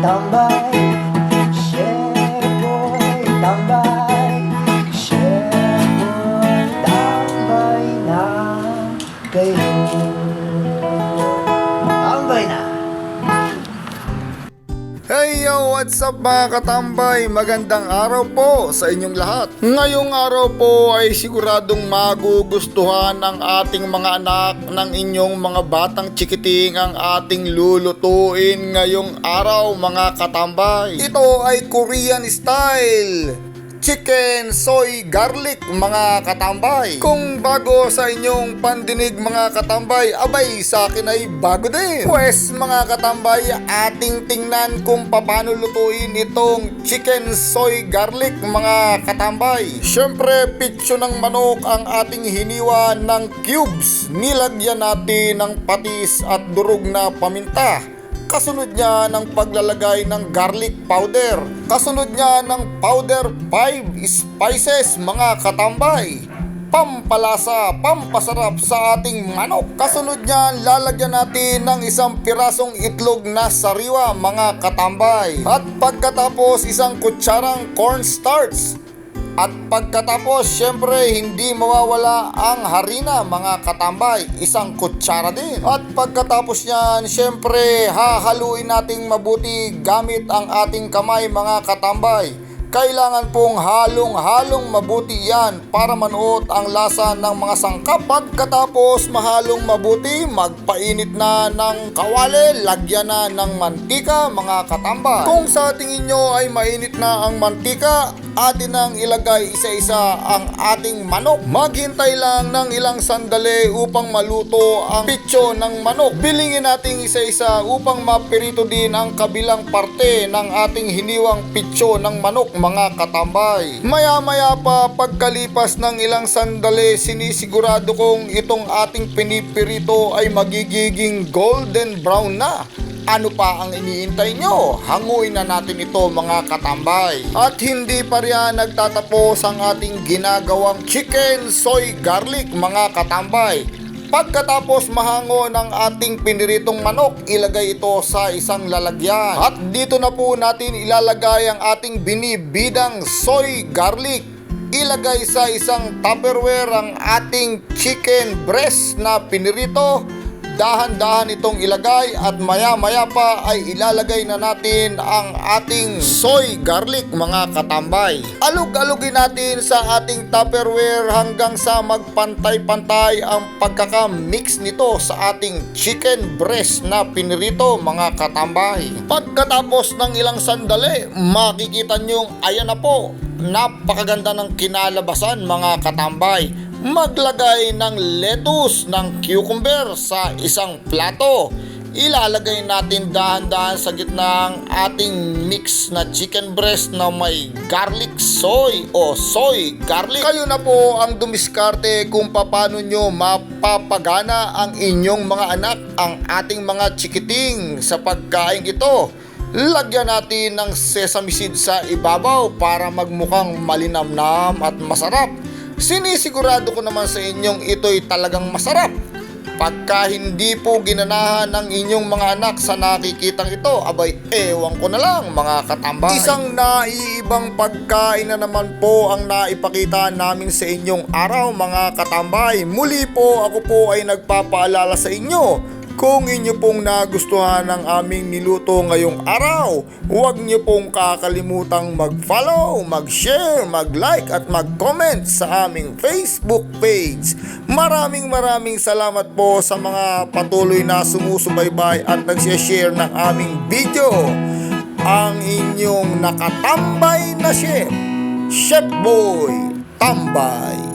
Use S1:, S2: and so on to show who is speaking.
S1: tambay, Chef Boy, tambay, Chef Boy, tambay na kayo. Tambay na.
S2: Hey yo! What's up mga katambay? Magandang araw po sa inyong lahat. Ngayong araw po ay siguradong magugustuhan ng ating mga anak ng inyong mga batang chikiting ang ating lulutuin ngayong araw mga katambay. Ito ay Korean style chicken soy garlic mga katambay. Kung bago sa inyong pandinig mga katambay, abay sa akin ay bago din. Pwes mga katambay, ating tingnan kung paano lutuin itong chicken soy garlic mga katambay. Syempre, pitso ng manok ang ating hiniwa ng cubes. Nilagyan natin ng patis at durog na paminta. Kasunod niya ng paglalagay ng garlic powder. Kasunod niya ng powder 5 spices mga katambay. Pampalasa, pampasarap sa ating manok. Kasunod niya, lalagyan natin ng isang pirasong itlog na sariwa mga katambay. At pagkatapos isang kutsarang cornstarch. At pagkatapos, syempre, hindi mawawala ang harina mga katambay, isang kutsara din. At pagkatapos niyan, syempre, hahaluin nating mabuti gamit ang ating kamay mga katambay. Kailangan pong halong-halong mabuti yan para manuot ang lasa ng mga sangkap. Pagkatapos mahalong mabuti, magpainit na ng kawali, lagyan na ng mantika mga katambay. Kung sa tingin nyo ay mainit na ang mantika, atin nang ilagay isa-isa ang ating manok. Maghintay lang ng ilang sandali upang maluto ang pitso ng manok. Bilingin natin isa-isa upang mapirito din ang kabilang parte ng ating hiniwang pitso ng manok mga katambay. Maya-maya pa pagkalipas ng ilang sandali, sinisigurado kong itong ating pinipirito ay magiging golden brown na. Ano pa ang iniintay nyo? Hanguin na natin ito mga katambay. At hindi pa riyan nagtatapos ang ating ginagawang chicken soy garlic mga katambay. Pagkatapos mahango ng ating piniritong manok, ilagay ito sa isang lalagyan. At dito na po natin ilalagay ang ating binibidang soy garlic. Ilagay sa isang Tupperware ang ating chicken breast na pinirito. Dahan-dahan itong ilagay at maya-maya pa ay ilalagay na natin ang ating soy garlic mga katambay. Alug-alugin natin sa ating Tupperware hanggang sa magpantay-pantay ang pagkakamix nito sa ating chicken breast na pinirito mga katambay. Pagkatapos ng ilang sandali, makikita nyo ayan na po. Napakaganda ng kinalabasan mga katambay. Maglagay ng lettuce, ng cucumber sa isang plato. Ilalagay natin dahan-dahan sa gitna ng ating mix na chicken breast na may garlic soy o soy garlic. Kayo na po ang dumiskarte kung paano nyo mapapagana ang inyong mga anak, ang ating mga chikiting sa pagkain ito. Lagyan natin ng sesame seed sa ibabaw para magmukhang malinamnam at masarap. Sinisigurado ko naman sa inyong ito'y talagang masarap. Pagka hindi po ginanahan ng inyong mga anak sa nakikitang ito, abay ewan ko na lang mga katambay. Isang naiibang pagkain na naman po ang naipakita namin sa inyong araw mga katambay. Muli po ako po ay nagpapaalala sa inyo. Kung inyo pong nagustuhan ang aming niluto ngayong araw, huwag nyo pong kakalimutang mag-follow, mag-share, mag-like at mag-comment sa aming Facebook page. Maraming salamat po sa mga patuloy na sumusubaybay at nagsishare ng aming video. Ang inyong nakatambay na chef, Chef Boy Tambay.